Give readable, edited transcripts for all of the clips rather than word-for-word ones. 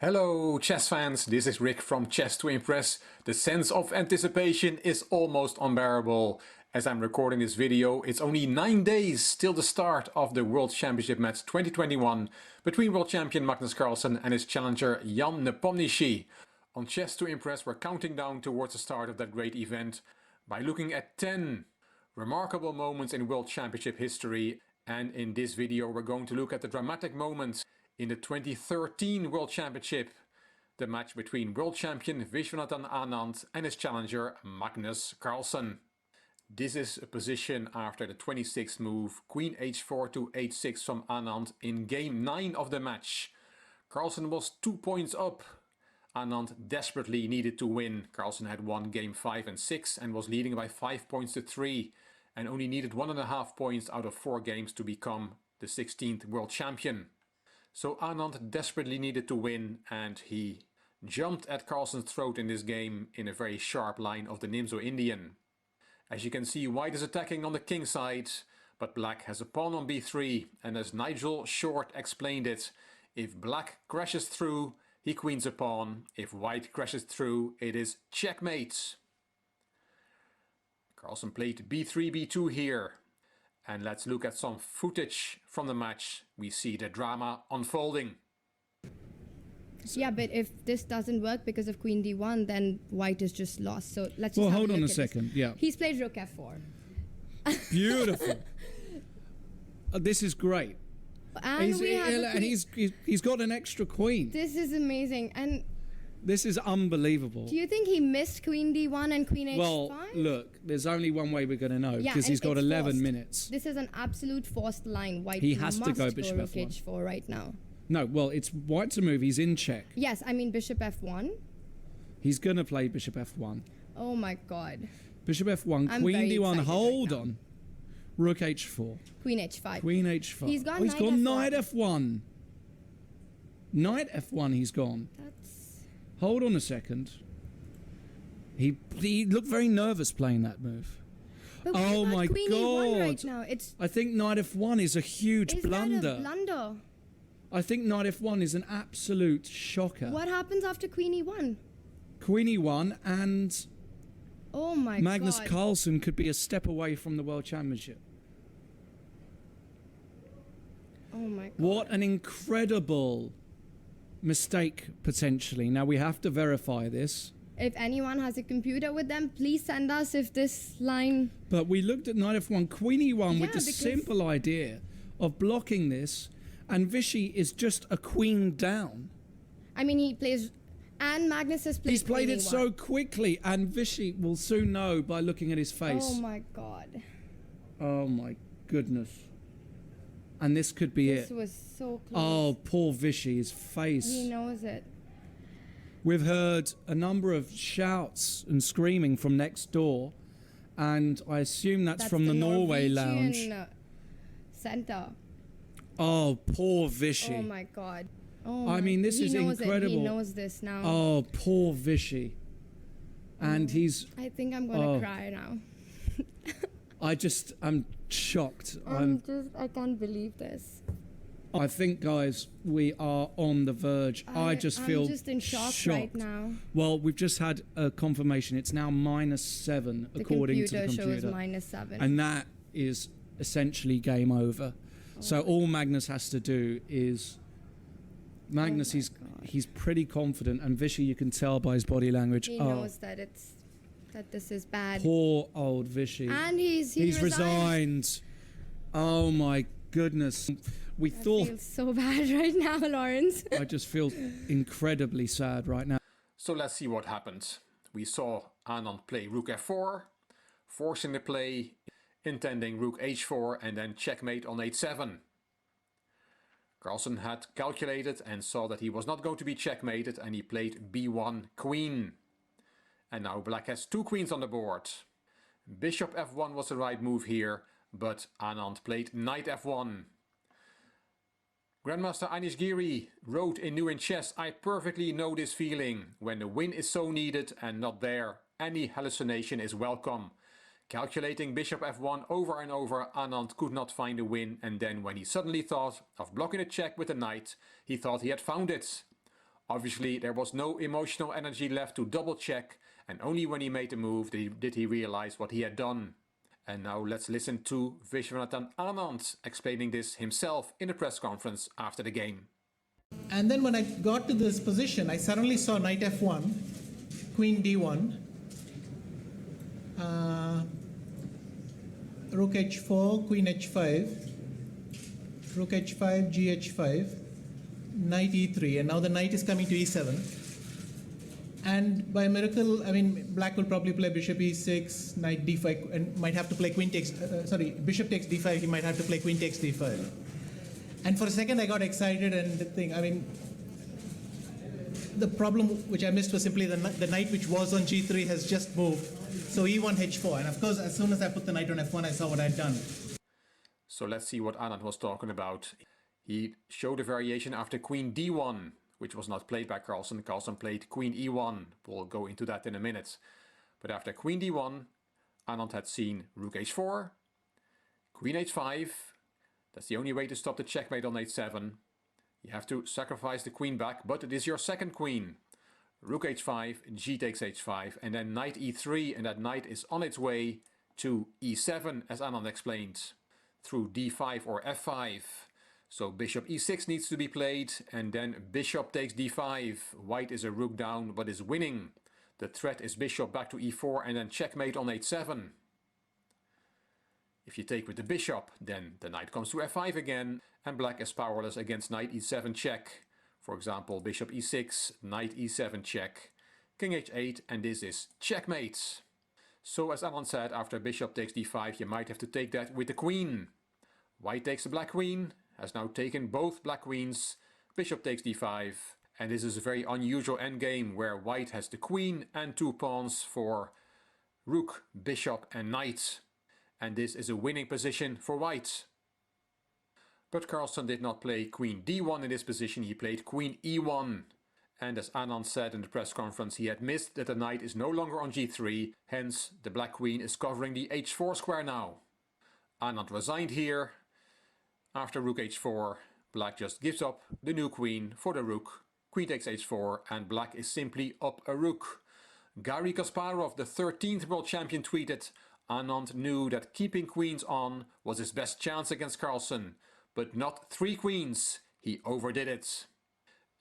Hello chess fans, this is Rick from Chess to Impress. The sense of anticipation is almost unbearable. As I'm recording this video, it's only 9 days till the start of the World Championship match 2021 between World Champion Magnus Carlsen and his challenger Jan Nepomniachtchi. On Chess to Impress we're counting down towards the start of that great event by looking at 10 remarkable moments in World Championship history, and in this video we're going to look at the dramatic moments in the 2013 World Championship, the match between World Champion Viswanathan Anand and his challenger Magnus Carlsen. This is a position after the 26th move, Queen h4 to h6 from Anand in game 9 of the match. Carlsen was 2 points up. Anand desperately needed to win. Carlsen had won game 5 and 6 and was leading by 5 points to 3 and only needed 1.5 points out of 4 games to become the 16th World Champion. So Anand desperately needed to win, and he jumped at Carlsen's throat in this game in a very sharp line of the Nimzo Indian. As you can see, white is attacking on the king side, but black has a pawn on b3, and as Nigel Short explained it, if black crashes through, he queens a pawn. If white crashes through, it is checkmate. Carlsen played b3, b2 here. And let's look at some footage from the match. We see the drama unfolding. Yeah, but if this doesn't work because of Queen D1, then white is just lost. So let's just Well, hold on a second. This. Yeah. He's played Rook F4. Beautiful. This is great. And he's got an extra queen. This is amazing. And this is unbelievable. do you think he missed Queen D1 and Queen H5? Well, look, there's only one way we're going to know, because he's got 11 forced. minutes. This is an absolute forced line. White He has must to go Bishop Rook F1. H4 right now. No, well, it's white to move. He's in check. Yes, I mean Bishop F1. He's going to play Bishop F1. Oh my god. Bishop F1, I'm Queen very D1, excited hold right now. on. Rook H4. Queen H5. Queen H5. He's got he's Knight gone F1. Knight F1. Knight F1 he's gone. That's... Hold on a second. He looked very nervous playing that move. But Oh my Queen god! E1 right now. It's... I think Knight F1 is a huge Is blunder. that a blunder? I think Knight F1 is an absolute shocker. What happens after Queen E1? Queen E1 and Oh my Magnus god. Carlsen could be a step away from the World Championship. Oh my god. What an incredible mistake, potentially. Now, we have to verify this. If anyone has a computer with them, please send us if this line... But we looked at Knight F1, Queen E1 with Yeah, the because- simple idea of blocking this, and Vichy is just a queen down. I mean, he plays... And Magnus has played He's played Queen it E1. so quickly, and Vichy will soon know by looking at his face. Oh my god. Oh my goodness. And this could be This it. was so close. Oh, poor Vichy, his face. He knows it. We've heard a number of shouts and screaming from next door, and I assume that's from the Norway lounge. Norwegian center. Oh, poor Vichy. Oh my god. Oh I mean, this he is knows incredible. It. He knows this now. Oh, poor Vichy. And he's... I think I'm gonna cry now. I'm shocked. I can't believe this. I think, guys, we are on the verge. I just feel I'm just in shock right now. Well, we've just had a confirmation. It's now -7 according to the computer. Shows -7. And that is essentially game over. So all Magnus has to do is... Magnus, he's pretty confident, and Vichy, you can tell by his body language. He knows that this is bad. Poor old Vichy. And he's resigned. Oh my goodness. I feel so bad right now, Lawrence. I just feel incredibly sad right now. So let's see what happened. We saw Anand play Rook F4, forcing the play, intending Rook H4 and then checkmate on H7. Carlsen had calculated and saw that he was not going to be checkmated, and he played B1 Queen. And now black has 2 queens on the board. Bishop F1 was the right move here, but Anand played Knight F1. Grandmaster Anish Giri wrote in New in Chess, "I perfectly know this feeling. When the win is so needed and not there, any hallucination is welcome. Calculating Bishop F1 over and over, Anand could not find a win, and then when he suddenly thought of blocking a check with a knight, he thought he had found it. Obviously, there was no emotional energy left to double check, and only when he made the move did he realize what he had done. And now let's listen to Vishwanathan Anand explaining this himself in a press conference after the game. And then when I got to this position, I suddenly saw knight f1, queen d1, rook h4, queen h5, rook h5, gh5, knight e3, and now the knight is coming to e7. And by miracle, I mean, black will probably play bishop e6, knight d5, and might have to play queen takes, bishop takes d5, he might have to play queen takes d5. And for a second I got excited and the problem which I missed was simply the knight which was on g3 has just moved. So e1, h4, and of course as soon as I put the knight on f1 I saw what I'd done. So let's see what Anand was talking about. He showed a variation after queen d1, which was not played by Carlsen. Carlsen played queen e1. We'll go into that in a minute. But after queen d1, Anand had seen rook h4, queen h5. That's the only way to stop the checkmate on h7. You have to sacrifice the queen back, but it is your second queen. Rook h5, g takes h5, and then knight e3, and that knight is on its way to e7, as Anand explained, through d5 or f5. So bishop e6 needs to be played, and then bishop takes d5. White is a rook down, but is winning. The threat is bishop back to e4, and then checkmate on h7. If you take with the bishop, then the knight comes to f5 again, and black is powerless against knight e7 check. For example, bishop e6, knight e7 check, king h8, and this is checkmate. So as Anand said, after bishop takes d5, you might have to take that with the queen. White takes the black queen, has now taken both black queens, bishop takes d5, and this is a very unusual endgame where white has the queen and two pawns for rook, bishop and knight. And this is a winning position for white. But Carlsen did not play queen d1 in this position, he played queen e1. And as Anand said in the press conference, he had missed that the knight is no longer on g3, hence the black queen is covering the h4 square now. Anand resigned here. After rook h4, black just gives up the new queen for the rook, queen takes h4, and black is simply up a rook. Garry Kasparov, the 13th world champion, tweeted, Anand knew that keeping queens on was his best chance against Carlsen, but not three queens, he overdid it.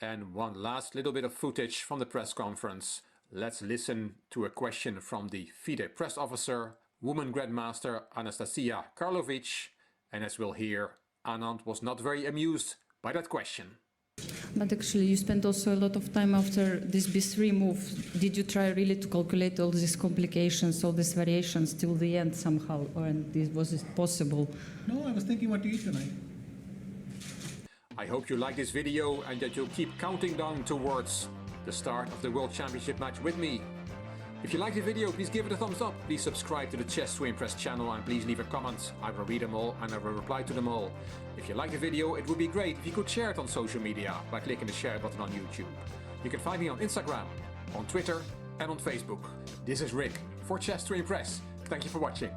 And one last little bit of footage from the press conference. Let's listen to a question from the FIDE press officer, woman grandmaster Anastasia Karlovic, and as we'll hear, Anand was not very amused by that question. But actually you spent also a lot of time after this b3 move. Did you try really to calculate all these complications, all these variations till the end somehow, or was it possible? No, I was thinking what to eat tonight. I hope you like this video and that you'll keep counting down towards the start of the World Championship match with me. If you like the video, please give it a thumbs up. Please subscribe to the Chess to Impress channel and please leave a comment. I will read them all and I will reply to them all. If you like the video, it would be great if you could share it on social media by clicking the share button on YouTube. You can find me on Instagram, on Twitter and on Facebook. This is Rick for Chess to Impress. Thank you for watching.